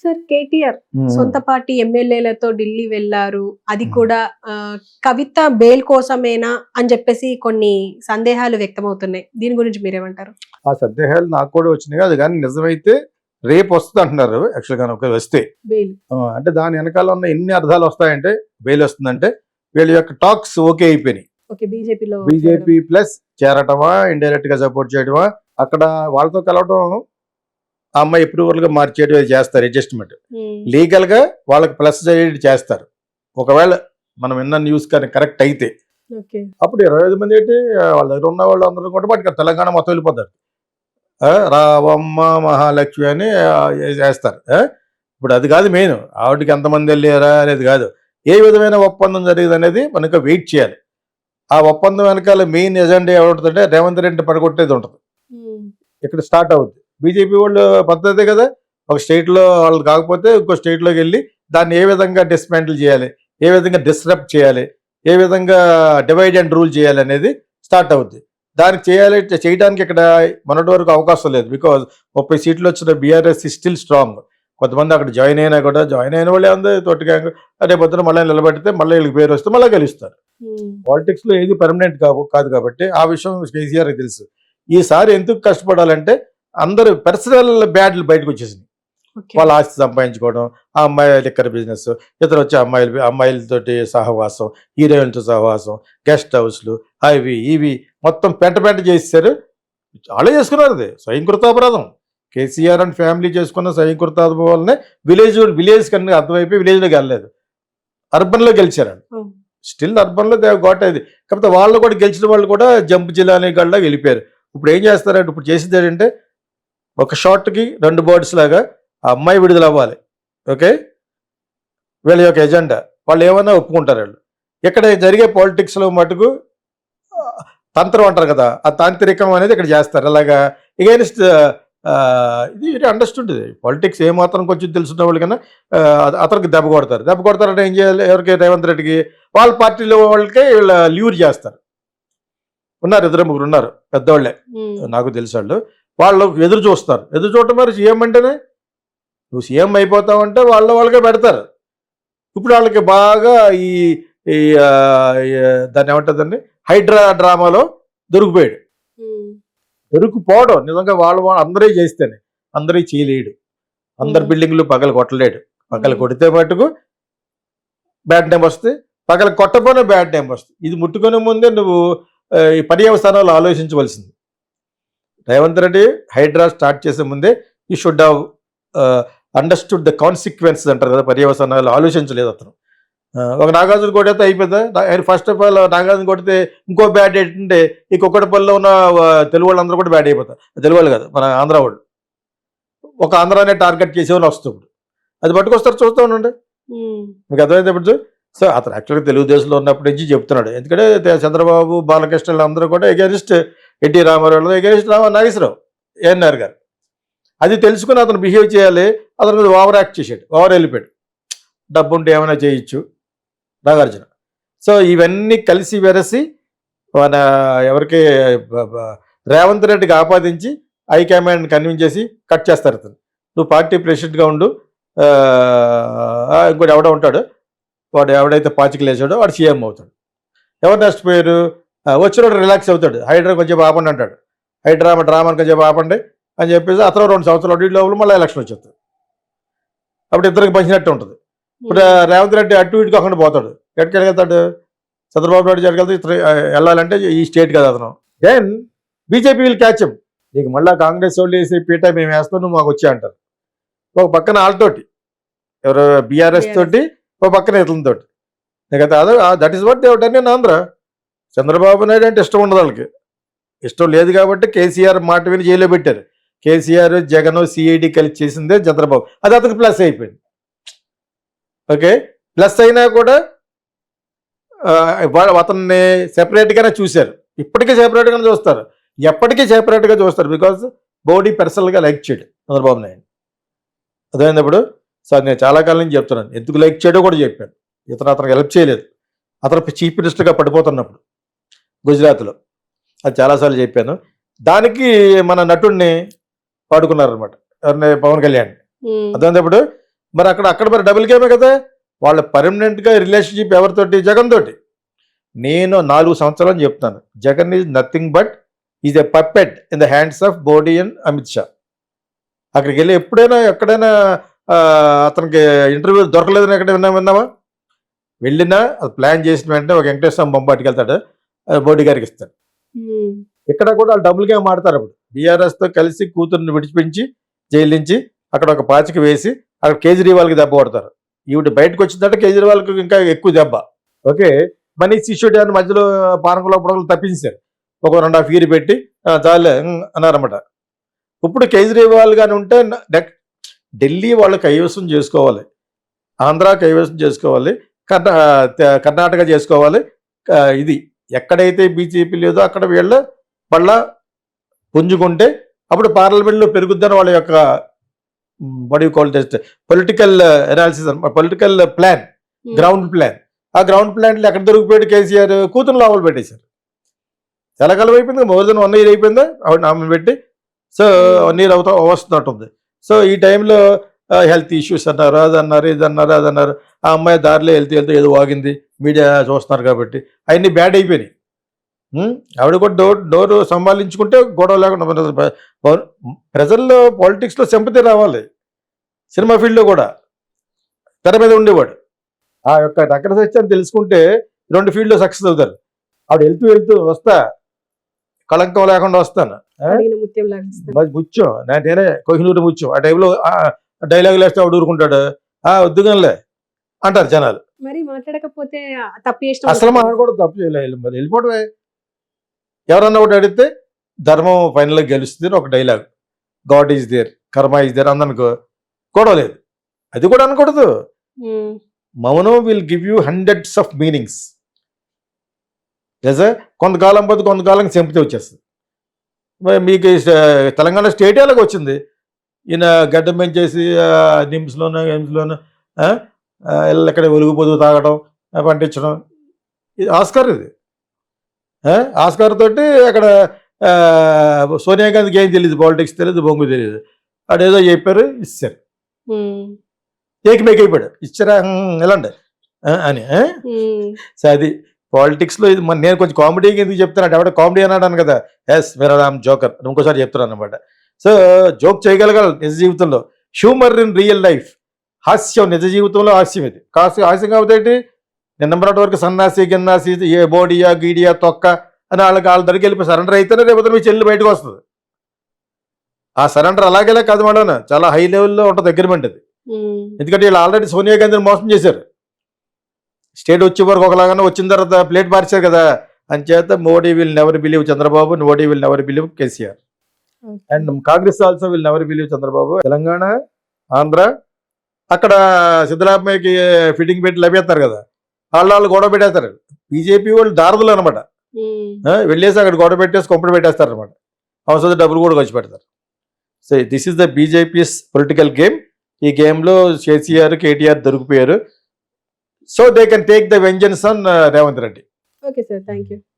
Sir KTR సొంత party ఎమ్మెల్యేలతో ఢిల్లీ వెళ్లారు. అది కూడా కవిత బెయిల్ కోసమేనా అని చెప్పేసి కొన్ని సందేహాలు వ్యక్తమవుతున్నాయి. దీని గురించి మీరేమంటారు? ఆ సందేహాలు నాకు కూడా వచ్చినాయి. అది కానీ నిజమైతే రేపు వస్తుంది అంటున్నారు. యాక్చువల్గా వస్తే బెయిల్ అంటే దాని వెనకాల ఉన్న ఎన్ని అర్థాలు వస్తాయంటే, బెయిల్ వస్తుందంటే వీళ్ళ యొక్క టాక్స్ ఓకే అయిపోయినాయి. బీజేపీ ప్లస్ చేరటమా, ఇండైరెక్ట్ గా సపోర్ట్ చేయడమా, అక్కడ వాళ్ళతో కలవటం, ఆ అమ్మాయి అప్రూవల్ గా మార్చేయడం చేస్తారు. అడ్జస్ట్మెంట్ లీగల్ గా వాళ్ళకి ప్లస్ చేస్తారు. ఒకవేళ మనం విన్న న్యూస్ కానీ కరెక్ట్ అయితే అప్పుడు 25 మంది ఏంటి వాళ్ళ దగ్గర ఉన్న వాళ్ళు అందరూ కూడా బట్టి తెలంగాణ మొత్తం వెళ్ళిపోతారు. రావమ్మ మహాలక్ష్మి అని చేస్తారు. ఇప్పుడు అది కాదు మెయిన్, ఆవిడకి ఎంతమంది వెళ్ళారా అనేది కాదు, ఏ విధమైన ఒప్పందం జరిగింది అనేది మనకు వెయిట్ చేయాలి. ఆ ఒప్పందం వెనకాల మెయిన్ ఎజెండా ఏముంటుందంటే రేవంత్ రెడ్డి పడగొట్టేది ఉంటుంది. ఇక్కడ స్టార్ట్ అవుద్ది. బీజేపీ వాళ్ళు పద్ధతే కదా, ఒక స్టేట్లో వాళ్ళు కాకపోతే ఇంకో స్టేట్లోకి వెళ్ళి దాన్ని ఏ విధంగా డిస్మాంటిల్ చేయాలి, ఏ విధంగా డిస్రప్ట్ చేయాలి, ఏ విధంగా డివైడ్ అండ్ రూల్ చేయాలి అనేది స్టార్ట్ అవుద్ది. దానికి చేయడానికి ఇక్కడ మొన్నటి వరకు అవకాశం లేదు. బికాజ్ 30 సీట్లు వచ్చిన బీఆర్ఎస్ స్టిల్ స్ట్రాంగ్. కొంతమంది అక్కడ జాయిన్ అయినా కూడా జాయిన్ అయిన వాళ్ళే ఉంది తోటి గ్యాంగ్. అదే పొద్దున మళ్ళీ నిలబెడితే మళ్ళీ వీళ్ళకి పేరు వస్తే మళ్ళీ గెలుస్తారు. పాలిటిక్స్ లో ఏది పర్మనెంట్ కాదు కాబట్టి ఆ విషయం కేసీఆర్ తెలుసు. ఈసారి ఎందుకు కష్టపడాలంటే అందరూ పర్సనల్ బ్యాడ్లు బయటకు వచ్చేసింది. వాళ్ళ ఆస్తి సంపాదించుకోవడం, ఆ అమ్మాయి లిక్కర్ బిజినెస్, ఇతరు వచ్చే అమ్మాయిలతోటి సహవాసం, హీరోయిన్తో సహవాసం, గెస్ట్ హౌస్లు, అవి ఇవి మొత్తం పెంట చేశారు. వాళ్ళే చేసుకున్నారు. అది స్వయంకృతాపరాధం. కేసీఆర్ అండ్ ఫ్యామిలీ చేసుకున్న స్వయంకృతాపరాధం వల్లనే విలేజ్ కన్నా అర్థమైపోయి విలేజ్లోకి వెళ్ళలేదు, అర్బన్లో గెలిచారండి. స్టిల్ అర్బన్లో గోట ఇది. కాకపోతే వాళ్ళు కూడా గెలిచిన వాళ్ళు కూడా జంప్ జిల్లాని గడ్లా వెళ్ళిపోయారు. ఇప్పుడు ఏం చేస్తారంటే, ఇప్పుడు చేసేది ఏంటంటే ఒక షాట్కి 2 బర్డ్స్ లాగా ఆ అమ్మాయి విడుదల అవ్వాలి. ఓకే, వీళ్ళ యొక్క ఎజెండా వాళ్ళు ఏమన్నా ఒప్పుకుంటారు. వాళ్ళు ఇక్కడ జరిగే పాలిటిక్స్లో మటుకు తంత్రం అంటారు కదా, ఆ తాంత్రికం అనేది ఇక్కడ చేస్తారు. అలాగా ఎగైనిస్ట్ ఇది అండర్స్టూడ్. పాలిటిక్స్ ఏమాత్రం కొంచెం తెలుసున్న వాళ్ళు కన్నా అతనికి దెబ్బ కొడతారంటే ఏం చేయాలి? ఎవరికి? రేవంత్ రెడ్డికి. వాళ్ళ పార్టీలో వాళ్ళకే వీళ్ళ ల్యూర్ చేస్తారు. ఉన్నారు 2-3 ఉన్నారు పెద్దవాళ్ళే, నాకు తెలిసి వాళ్ళు ఎదురు చూస్తారు. ఎదురు చూడటం మరి సీఎం అంటేనే నువ్వు సీఎం అయిపోతావంటే వాళ్ళకే పెడతారు. ఇప్పుడు వాళ్ళకి బాగా ఈ దాన్ని ఏమంటుందండి, హైడ్రా డ్రామాలో దొరికిపోవడం. నిజంగా వాళ్ళు అందరే చేస్తేనే, అందరూ చేయలేడు. అందరు బిల్డింగ్లు పగలు కొట్టలేడు. పగలు కొడితే మటుకు బ్యాడ్ టైం వస్తుంది, పగలు కొట్టపోయినా బ్యాడ్ టైం వస్తుంది. ఇది ముట్టుకునే ముందే నువ్వు ఈ పర్యవసానాలు ఆలోచించవలసింది. రేవంత్ రెడ్డి హైడ్రా స్టార్ట్ చేసే ముందే ఈ should have understood the consequences అంటారు కదా, పర్యవసానాలు ఆలోచించలేదు అతను. ఒక నాగార్జున కొడితే అయిపోయిందా? ఆయన ఫస్ట్ ఆఫ్ ఆల్ నాగార్జున కొడితే ఇంకో బ్యాడ్ ఏంటంటే ఈ కుక్కడపల్లిలో ఉన్న తెలుగు వాళ్ళందరూ కూడా బ్యాడ్ అయిపోతారు. తెలుగు వాళ్ళు కాదు, మన ఆంధ్ర వాళ్ళు. ఒక ఆంధ్రానే టార్గెట్ చేసేవాళ్ళు వస్తుంది. అది పట్టుకొస్తారు, చూస్తూ ఉండండి. మీకు అర్థమైతే ఇప్పుడు. సో అతను యాక్చువల్గా తెలుగుదేశంలో ఉన్నప్పటి నుంచి చెప్తున్నాడు. ఎందుకంటే చంద్రబాబు, బాలకృష్ణ అందరూ కూడా against, NT Ramarao against, Nageswararao, ANR గారు. అది తెలుసుకుని అతను బిహేవ్ చేయాలి. అతని మీద ఓవర్ యాక్ట్ చేశాడు, ఓవర్ వెళ్ళిపోయాడు. డబ్బు ఉంటే ఏమైనా చేయొచ్చు నాగార్జున. సో ఇవన్నీ కలిసి వెరసి మన ఎవరికి రేవంత్ రెడ్డికి ఆపాదించి హైకమాండ్ కన్విన్స్ చేసి కట్ చేస్తారు. అతను నువ్వు పార్టీ ప్రెసిడెంట్గా ఉండు, ఇంకోటి ఎవడో ఉంటాడు, వాడు ఎవడైతే పాచికలు వేసాడో వాడు సీఎం అవుతాడు. ఎవరు నష్టపోయారు? వచ్చినోడు రిలాక్స్ అవుతాడు. హైడ్రా కొంచెం ఆపండి అంటాడు, డ్రామాని కొంచెం ఆపండి అని చెప్పేసి అతను 2 సంవత్సరాలు లోపల మళ్ళీ ఎలక్షన్ వచ్చేస్తుంది. అప్పుడు ఇద్దరికి పంచినట్టు ఉంటుంది. ఇప్పుడు రేవంత్ రెడ్డి అటు ఇటు కాకుండా పోతాడు. ఎక్కడికి వెళ్తాడు? చంద్రబాబు నాయుడు జరగలితే వెళ్ళాలంటే ఈ స్టేట్ కదా అతను. Then BJP will catch. నీకు మళ్ళీ కాంగ్రెస్ వాళ్ళు వేసి పీట మేము వేస్తాం, నువ్వు మాకు వచ్చి అంటారు. ఒక పక్కన వాళ్ళతోటి ఎవరు బీఆర్ఎస్ తోటి, ఒక పక్కన ఇతలతోటి. That is what they have done in Andhra. Chandrababu Naidu అంటే ఇష్టం ఉండదు వాళ్ళకి. ఇష్టం లేదు కాబట్టి కేసీఆర్ మాట విని జైల్లో పెట్టారు. కేసీఆర్, జగన్, సిఐడి కలిసి చేసిందే చంద్రబాబు. అది అతనికి ప్లస్ అయిపోయింది. ఓకే, ప్లస్ అయినా కూడా అతన్ని సెపరేట్గానే చూశారు. ఇప్పటికీ సెపరేట్గానే చూస్తారు, ఎప్పటికీ సెపరేట్గా చూస్తారు. బికాజ్ బోడీ పర్సనల్గా లైక్ చేయడు చంద్రబాబు నాయుడు. అదైనప్పుడు సార్ నేను చాలా కాలం నుంచి చెప్తున్నాను, ఎందుకు లైక్ చేయడో కూడా చెప్పాను. అతనికి హెల్ప్ చేయలేదు. అతను చీఫ్ మినిస్టర్గా పడిపోతున్నప్పుడు గుజరాత్లో, అది చాలాసార్లు చెప్పాను. దానికి మన నటుడిని వాడుకున్నారనమాట, ఎవరిని? పవన్ కళ్యాణ్. అదైనప్పుడు మరి అక్కడ మరి డబుల్ గేమే కదా. వాళ్ళ పర్మనెంట్గా రిలేషన్షిప్ ఎవరితోటి? జగన్ తోటి. నేను 4 సంవత్సరాలు అని చెప్తాను, Jagan is nothing but is a puppet in the hands of Modi and Amit Shah. అక్కడికి వెళ్ళి ఎక్కడైనా అతనికి ఇంటర్వ్యూ దొరకలేదని ఎక్కడ విన్నావా? వెళ్ళినా అది ప్లాన్ చేసిన వెంటనే ఒక వెంకటేశ్వర బొమ్బాటికి వెళ్తాడు, మోడీ గారికి ఇస్తాడు. ఇక్కడ కూడా వాళ్ళు డబుల్ గేమ్ ఆడతారు. అప్పుడు బీఆర్ఎస్తో కలిసి కూతుర్ని విడిచిపించి జైలు నుంచి అక్కడ ఒక పాచిక వేసి అక్కడ కేజ్రీవాల్కి దెబ్బ కొడతారు. ఈవిడ బయటకు వచ్చిందంటే కేజ్రీవాల్కి ఇంకా ఎక్కువ దెబ్బ. ఓకే, మనీష్ సిసోడియా అని మధ్యలో పానకంలో పొడవలు తప్పించారు, ఒక 2.5 years పెట్టి చాలే అన్నారన్నమాట. ఇప్పుడు కేజ్రీవాల్ గాని ఉంటే ఢిల్లీ వాళ్ళు కైవసం చేసుకోవాలి, ఆంధ్ర కైవసం చేసుకోవాలి, కర్ణాటక చేసుకోవాలి. ఇది ఎక్కడైతే బీజేపీ లేదో అక్కడ వీళ్ళ మళ్ళా పుంజుకుంటే అప్పుడు పార్లమెంట్లో పెరుగుద్దని వాళ్ళ యొక్క political analysis, political plan, ground plan. ఆ గ్రౌండ్ ప్లాన్లు ఎక్కడ దొరికిపోయాడు కేసీఆర్? కూతురు లోపల పెట్టేశారు. చాలా కాలం అయిపోయింది, మోర్ దెన్ 1 year అయిపోయిందా ఆమె పెట్టి. So 1 year వస్తున్నట్టుంది. సో ఈ టైంలో హెల్త్ ఇష్యూస్ అన్నారు, అదన్నారు. ఆ అమ్మాయి దారిలో వెళ్తూ ఏదో వాగింది, మీడియా చూస్తున్నారు కాబట్టి అవన్నీ బ్యాడ్ అయిపోయినాయి. ఆవిడ కూడా డోరు సంభాళించుకుంటే గొడవ లేకుండా. ప్రజల్లో పాలిటిక్స్లో సింపతి రావాలి. సినిమా ఫీల్డ్లో కూడా తెర మీద ఉండేవాడు. ఆ యొక్క నక్కర సత్యాన్ని తెలుసుకుంటే 2 ఫీల్డ్లో సక్సెస్ అవుతారు. ఆవిడ వెళ్తూ వస్తా, కళంకం లేకుండా వస్తాను, ముత్యం నేనే కోహినూరు ముత్యం. ఆ టైంలో డైలాగులు వేస్తే ఆవిడ ఊరుకుంటాడు, వద్దుగానే అంటారు జనాలు. మరి మాట్లాడకపోతే తప్పు అసలు మాట్లాడకూడదు, తప్పు చేయలేదు, మరి వెళ్ళిపోవడమే. ఎవరన్నా ఒకటి అడిగితే ధర్మం ఫైనల్గా గెలుస్తుంది ఒక డైలాగ్, గాడ్ ఈజ్ దేర్, కర్మ ఈజ్ దేర్ అందనుకో, గొడవ లేదు. అది కూడా అనకూడదు. మౌనం will give you hundreds of meanings. కొంతకాలం పోతే కొంతకాలం సింపతి వచ్చేస్తుంది. మీకు తెలంగాణ స్టేట్ ఎలాగ వచ్చింది? ఈయన గడ్డం పెంచేసి ఎయిమ్స్లోనూ ఎక్కడ ఒలుగుపోతూ తాగడం, పండించడం, ఇది ఆస్కార్. ఇది ఆస్కార్ తోటి అక్కడ సోనియా గాంధీకి ఏం తెలియదు, పాలిటిక్స్ తెలియదు, బొంగు తెలియదు. అదేదో చెప్పారు, ఇచ్చారు, మేక్ అయిపోయాడు, ఇచ్చారా ఎలాంటి అని. సో అది పాలిటిక్స్లో ఇది. నేను కొంచెం కామెడీగా ఎందుకు చెప్తున్నాను, ఎవడ కామెడీ అన్నాడు కదా, ఎస్ మీరామ్ జోకర్ ఇంకోసారి చెప్తున్నాను అనమాట. సో జోక్ చేయగలగాలి నిజ జీవితంలో, హ్యూమర్ ఇన్ రియల్ లైఫ్, హాస్యం నిజ జీవితంలో హాస్యం. ఇది హాస్యం కాబట్టి నిన్నటి వరకు సన్నాసి గిన్నాసి ఏ బోడియా గీడియా తొక్క అని వాళ్ళ దగ్గరికి వెళ్ళిపోయి సరెండర్ అయితేనే రేపు మీ చెల్లి బయటకు వస్తుంది. ఆ సరెండర్ అలాగేలా కాదు మేడం, చాలా హై లెవెల్లో ఉంటుంది అగ్రిమెంట్ అది. ఎందుకంటే వీళ్ళు ఆల్రెడీ సోనియా గాంధీని మోసం చేశారు. స్టేట్ వచ్చే వరకు ఒకలాగానే, వచ్చిన తర్వాత ప్లేట్ మార్చారు కదా. అంచేత Modi will never believe Chandrababu, Modi will never believe KCR, and Congress also will never believe Chandrababu. Telangana, Andhra, అక్కడ సిద్ధరామయ్యకి ఫిట్టింగ్ పెట్టి లభ్యస్తారు కదా, వాళ్ళు గొడవ పెట్టేస్తారు. బీజేపీ వాళ్ళు దారదులు అనమాట, వెళ్ళేసి అక్కడ గొడవ పెట్టేసి కొంపడి పెట్టేస్తారు అనమాట. అవసరం డబ్బులు కూడా ఖర్చు పెడతారు. So this is the BJP's political game. ఈ గేమ్లో కేసీఆర్, కేటీఆర్ దొరికిపోయారు. So they can take the vengeance on Revanth Reddy. Okay sir, thank you.